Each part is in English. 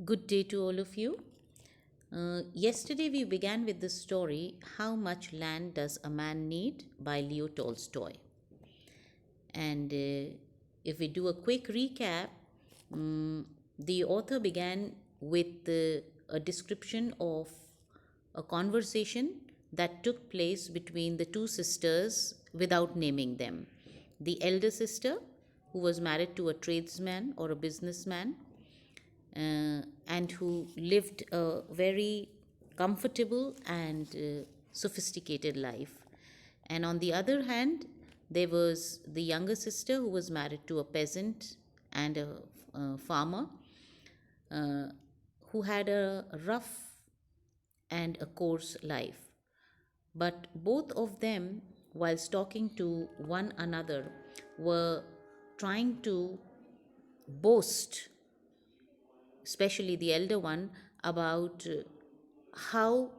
Good day to all of you. Yesterday we began with the story How Much Land Does a Man Need by Leo Tolstoy. And if we do a quick recap, the author began with a description of a conversation that took place between the two sisters without naming them. The elder sister, who was married to a tradesman or a businessman, and who lived a very comfortable and sophisticated life. And on the other hand, there was the younger sister who was married to a peasant and a farmer, uh, who had a rough and a coarse life. But both of them, whilst talking to one another, were trying to boast, especially the elder one, about how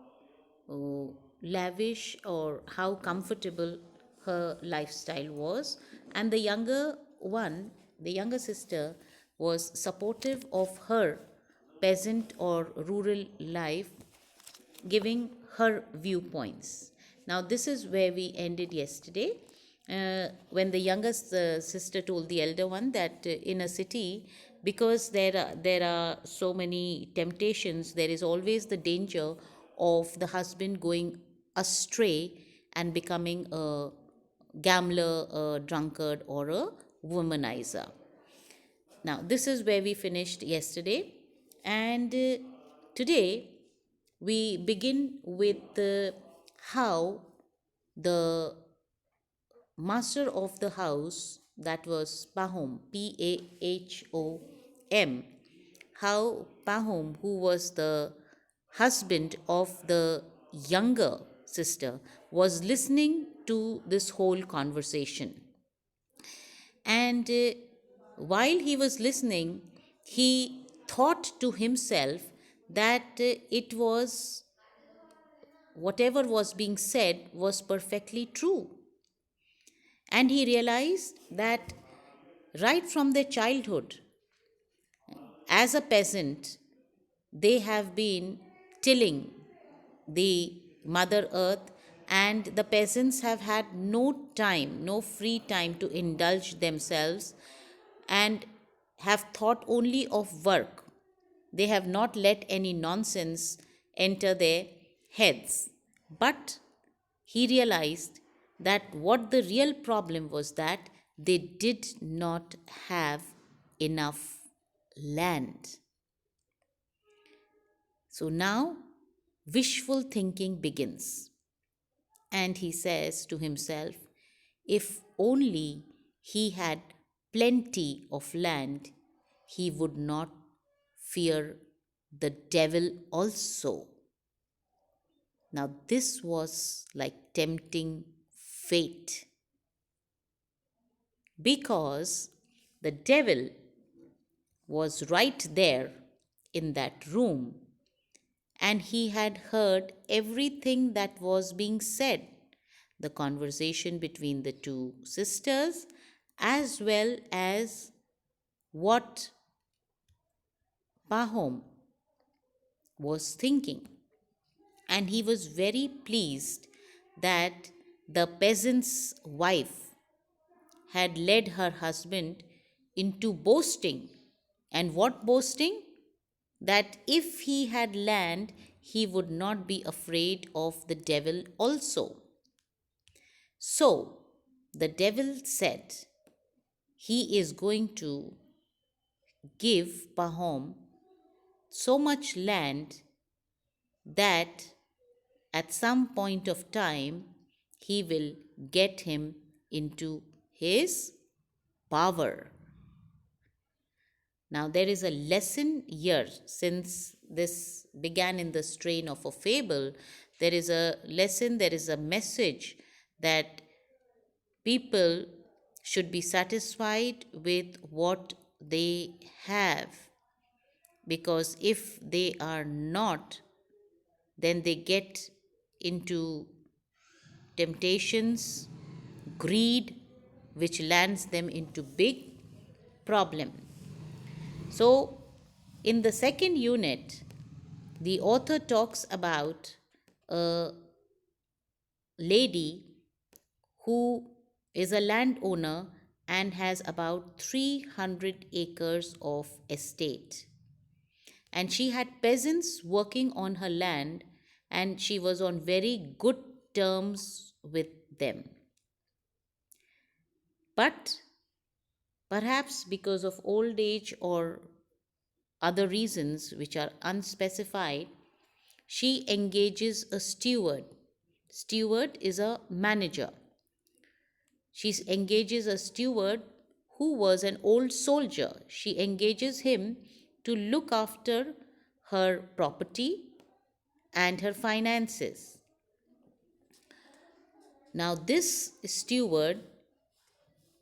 uh, lavish or how comfortable her lifestyle was. And the younger one, the younger sister, was supportive of her peasant or rural life, giving her viewpoints. Now, this is where we ended yesterday. When the youngest sister told the elder one that in a city, because there are so many temptations, there is always the danger of the husband going astray and becoming a gambler, a drunkard, or a womanizer. Now, this is where we finished yesterday, and today we begin with how the master of the house, that was Pahom, Pahom, how Pahom, who was the husband of the younger sister, was listening to this whole conversation. And while he was listening, he thought to himself that it was whatever was being said was perfectly true. And he realized that right from their childhood, as a peasant, they have been tilling the Mother Earth, and the peasants have had no time, no free time to indulge themselves and have thought only of work. They have not let any nonsense enter their heads. But he realized that what the real problem was, that they did not have enough land. So now wishful thinking begins. And he says to himself, if only he had plenty of land, he would not fear the devil also. Now, this was like tempting fate, because the devil was right there in that room, and he had heard everything that was being said, the conversation between the two sisters, as well as what Pahom was thinking. And he was very pleased that the peasant's wife had led her husband into boasting. And what boasting? That if he had land, he would not be afraid of the devil also. So the devil said he is going to give Pahom so much land that at some point of time he will get him into his power. Now, there is a lesson here, since this began in the strain of a fable. There is a lesson, there is a message that people should be satisfied with what they have, because if they are not, then they get into temptations, greed, which lands them into big problem. So In the second unit, the author talks about a lady who is a landowner and has about 300 acres of estate. And she had peasants working on her land, and she was on very good terms with them. But perhaps because of old age or other reasons which are unspecified, she engages a steward. Steward is a manager. She engages a steward who was an old soldier. She engages him to look after her property and her finances. Now, this steward,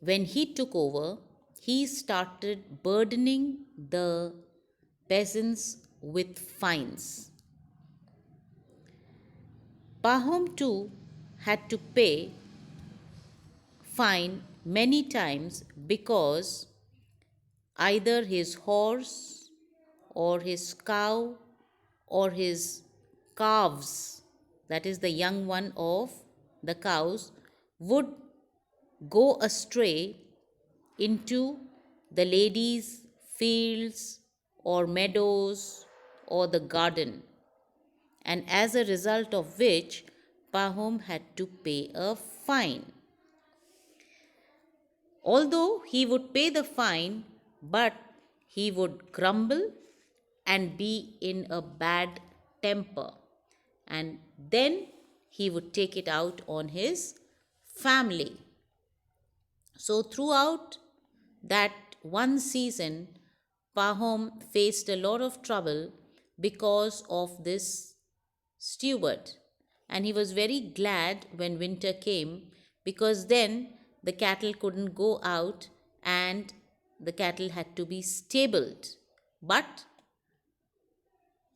when he took over, he started burdening the peasants with fines. Pahom too had to pay fine many times because either his horse or his cow or his calves, that is the young one of the cows, would go astray into the lady's fields or meadows or the garden, and as a result of which Pahom had to pay a fine. Although he would pay the fine, but he would grumble and be in a bad temper, and then he would take it out on his family. So, throughout that one season, Pahom faced a lot of trouble because of this steward, and he was very glad when winter came because then the cattle couldn't go out and the cattle had to be stabled. But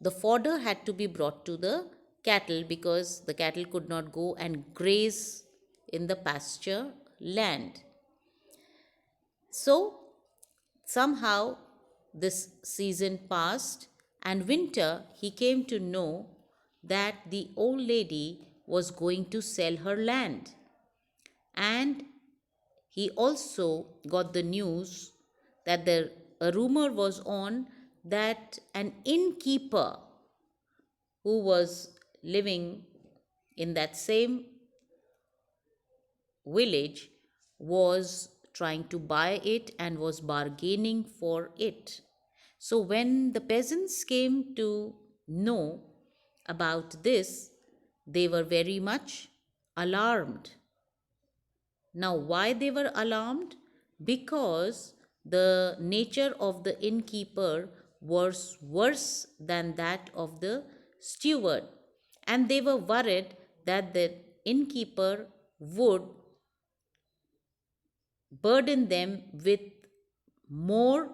the fodder had to be brought to the cattle because the cattle could not go and graze in the pasture land. So, somehow this season passed, and winter he came to know that the old lady was going to sell her land. And he also got the news that a rumor was on that an innkeeper who was living in that same village was trying to buy it and was bargaining for it. So, when the peasants came to know about this, they were very much alarmed. Now, why they were alarmed? Because the nature of the innkeeper was worse than that of the steward, and they were worried that the innkeeper would burden them with more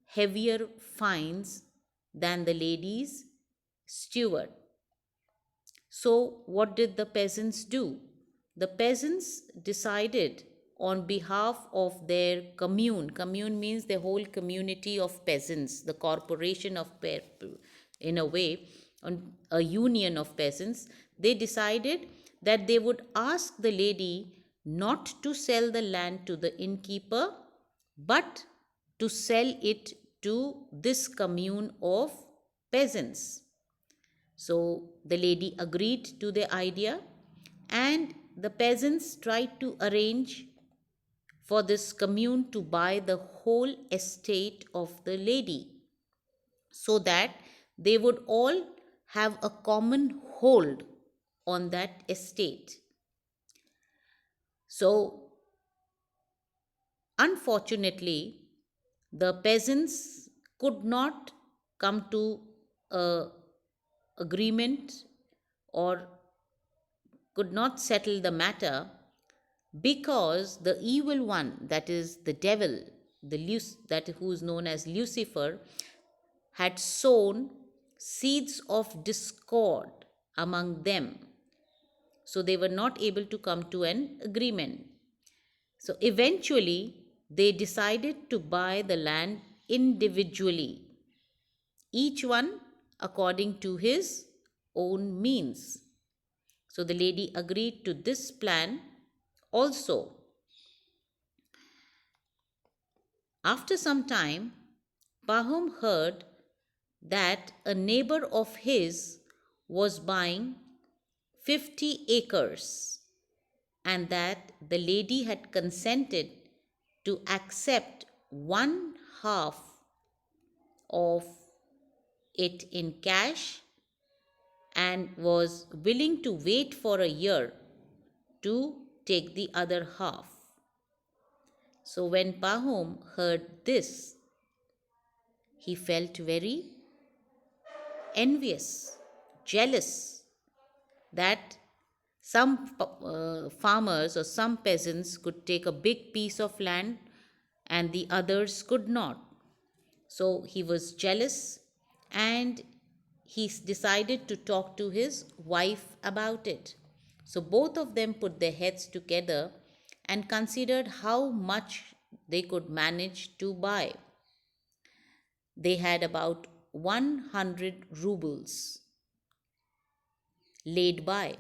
heavier fines than the lady's steward. So, what did the peasants do? The peasants decided on behalf of their commune. Commune means the whole community of peasants, the corporation of, in a way, on a union of peasants. They decided that they would ask the lady not to sell the land to the innkeeper, but to sell it to this commune of peasants. So the lady agreed to the idea, and the peasants tried to arrange for this commune to buy the whole estate of the lady so that they would all have a common hold on that estate. So, unfortunately, the peasants could not come to a agreement or could not settle the matter because the evil one, that is the devil, that who is known as Lucifer, had sown seeds of discord among them. So they were not able to come to an agreement. So eventually they decided to buy the land individually. each one according to his own means. So the lady agreed to this plan also. After some time, Pahom heard that a neighbor of his was buying 50 acres and that the lady had consented to accept one half of it in cash and was willing to wait for a year to take the other half. So when Pahom heard this, he felt very envious, jealous that some farmers or some peasants could take a big piece of land and the others could not. So he was jealous and decided to talk to his wife about it. So both of them put their heads together and considered how much they could manage to buy. They had about 100 rubles laid by.